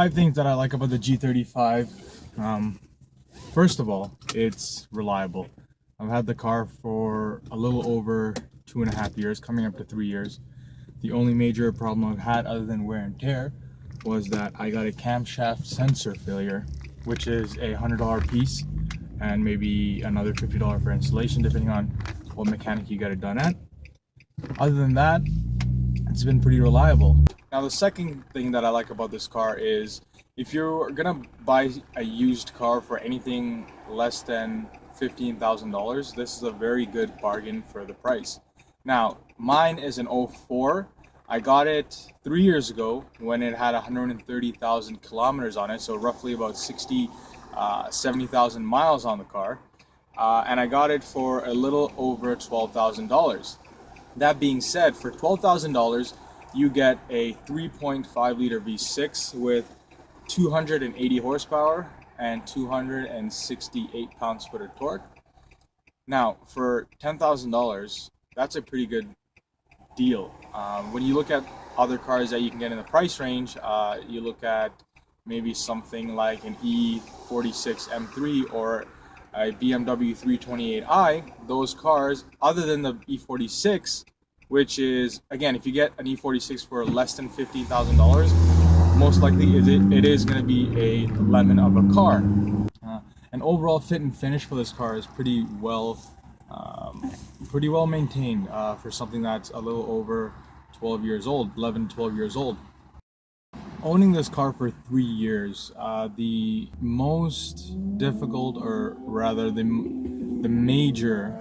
5 things that I like about the G35. First of all, it's reliable. I've had the car for a little over 2.5 years, coming up to 3 years. The only major problem I've had, other than wear and tear, was that I got a camshaft sensor failure, which is a $100 piece and maybe another $50 for installation, depending on what mechanic you got it done at. Other than that, it's been pretty reliable. Now, the second thing that I like about this car is if you're gonna buy a used car for anything less than $15,000, this is a very good bargain for the price. Now, mine is an 04. I got it 3 years ago when it had 130,000 kilometers on it, so roughly about 70,000 miles on the car. And I got it for a little over $12,000. That being said, for $12,000, you get a 3.5 liter V6 with 280 horsepower and 268 pounds-foot of torque. Now, for $10,000, that's a pretty good deal. When you look at other cars that you can get in the price range, you look at maybe something like an E46 M3 or a BMW 328i. Those cars, other than the E46, which is, again, if you get an E46 for less than $15,000, most likely it is going to be a lemon of a car. And overall fit and finish for this car is pretty well maintained for something that's a little over 12 years old, 11, 12 years old. Owning this car for 3 years, the most difficult, or rather the major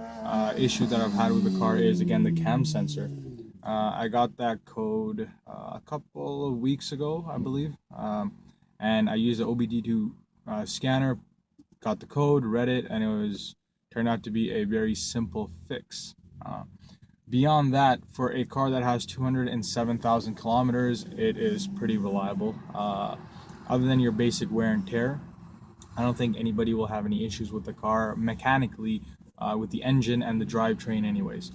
issue that I've had with the car is, again, the cam sensor. I got that code a couple of weeks ago, I believe, and I used the OBD2 scanner, got the code, read it, and it turned out to be a very simple fix. Beyond that, for a car that has 207,000 kilometers, it is pretty reliable. Other than your basic wear and tear, I don't think anybody will have any issues with the car mechanically, with the engine and the drivetrain anyways.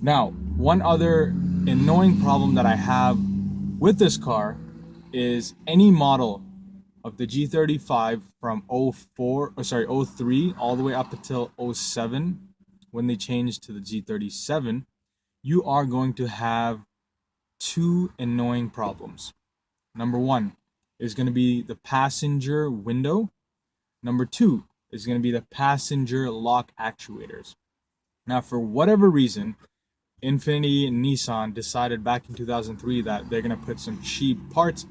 Now, one other annoying problem that I have with this car is any model of the G35 from 03 all the way up until 07, when they changed to the G37, you are going to have 2 annoying problems. Number 1 is going to be the passenger window. Number 2 is going to be the passenger lock actuators. Now, for whatever reason, Infiniti and Nissan decided back in 2003 that they're going to put some cheap parts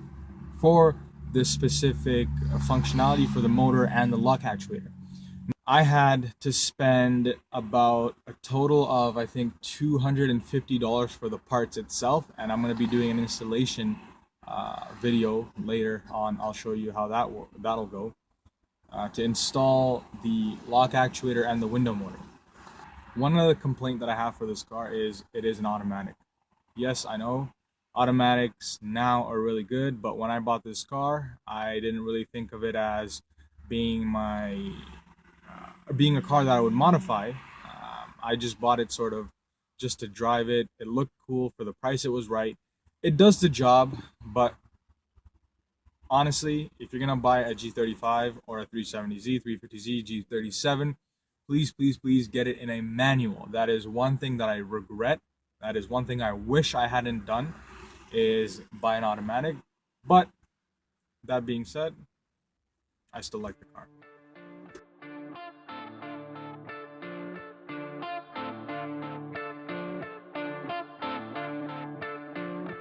for this specific functionality for the motor and the lock actuator. I had to spend about a total of, I think, $250 for the parts itself, and I'm going to be doing an installation video later on. I'll show you how that'll go to install the lock actuator and the window motor. One other complaint that I have for this car is it is an automatic. Yes, I know automatics now are really good, but when I bought this car, I didn't really think of it as being a car that I would modify. I just bought it sort of just to drive it. It looked cool. For the price, it was right. It does the job, but honestly, if you're gonna buy a G35 or a 370Z, 350Z, G37, please get it in a manual. That is one thing that I regret. That is one thing I wish I hadn't done, is buy an automatic. But that being said, I still like the car.